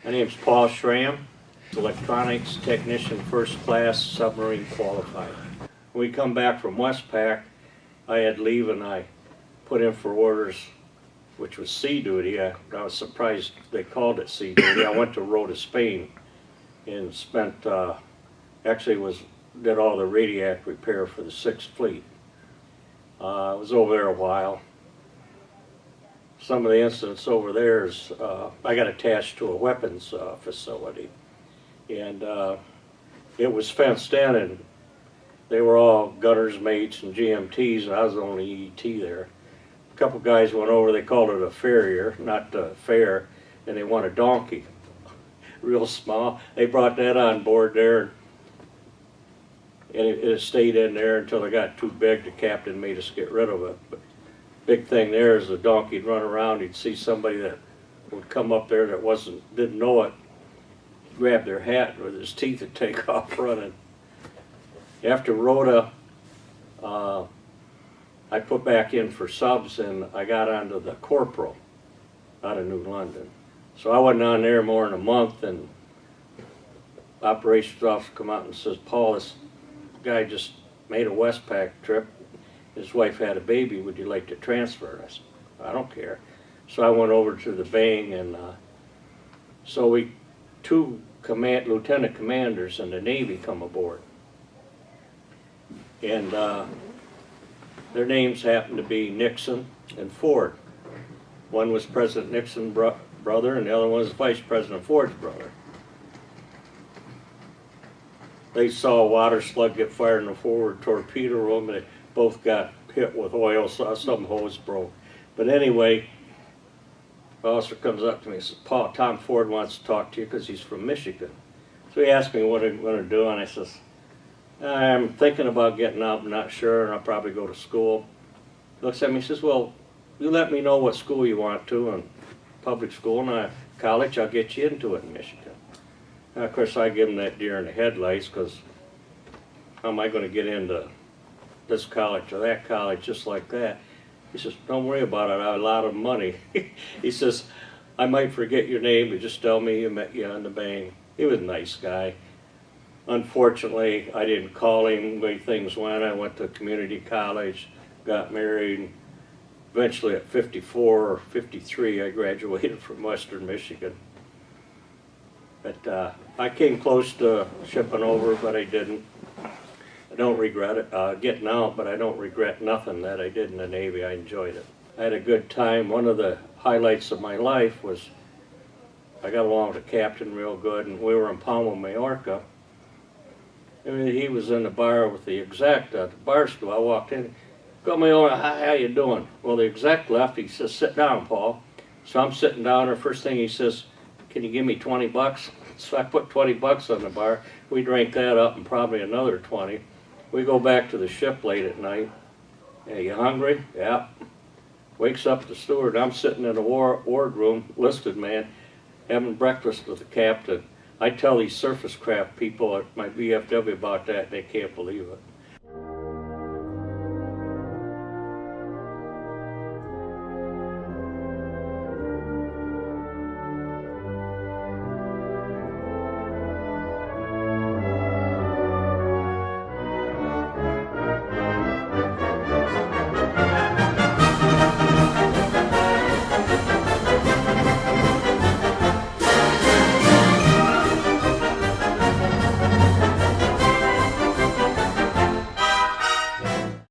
My name's Paul Schramm, electronics technician, first class, submarine qualified. When we come back from Westpac, I had leave and I put in for orders, which was sea duty. I was surprised they called it sea duty. I went to Rota, Spain, and spent, did all the Radiac repair for the 6th Fleet. I was over there a while. Some of the incidents over there is, I got attached to a weapons facility, and it was fenced in, and they were all gunners, mates, and GMTs, and I was the only EET there. A couple guys went over, they called it a farrier, not a fair, and they want a donkey, real small. They brought that on board there, and it stayed in there until it got too big. The captain made us get rid of it. But big thing there is the donkey'd run around, he'd see somebody that would come up there that didn't know it, grab their hat with his teeth and take off running. After Rota, I put back in for subs and I got onto the Corporal out of New London. So I wasn't on there more than a month, and operations officer come out and says, Paul, this guy just made a Westpac trip. His wife had a baby, would you like to transfer? I said, I don't care. So I went over to the Bang, and so two lieutenant commanders in the Navy come aboard. And their names happened to be Nixon and Ford. One was President Nixon's brother, and the other one was Vice President Ford's brother. They saw a water slug get fired in the forward torpedo room, and they both got hit with oil, so some hose broke. But anyway, the officer comes up to me and says, Paul, Tom Ford wants to talk to you because he's from Michigan. So he asked me what I'm going to do, and I says, I'm thinking about getting out, I'm not sure, and I'll probably go to school. He looks at me and says, well, you let me know what school you want to, and public school and college, I'll get you into it in Michigan. And of course, I give him that deer in the headlights, because how am I going to get into this college or that college just like that? He says, don't worry about it, I have a lot of money. He says, I might forget your name, but just tell me you met you on the Bang. He was a nice guy. Unfortunately, I didn't call him the way things went. I went to community college, got married. Eventually at 54 or 53, I graduated from Western Michigan. But I came close to shipping over, but I didn't. I don't regret it, getting out, but I don't regret nothing that I did in the Navy. I enjoyed it. I had a good time. One of the highlights of my life was I got along with the captain real good, and we were in Palma, Mallorca. I mean, he was in the bar with the exec at the bar stool. I walked in, got my own, hi, how you doing? Well, the exec left. He says, sit down, Paul. So I'm sitting down there. First thing he says, can you give me 20 bucks? So I put 20 bucks on the bar. We drank that up and probably another 20. We go back to the ship late at night. Hey, you hungry? Yeah. Wakes up the steward. I'm sitting in the wardroom, listed man, having breakfast with the captain. I tell these surface craft people at my VFW about that, and they can't believe it.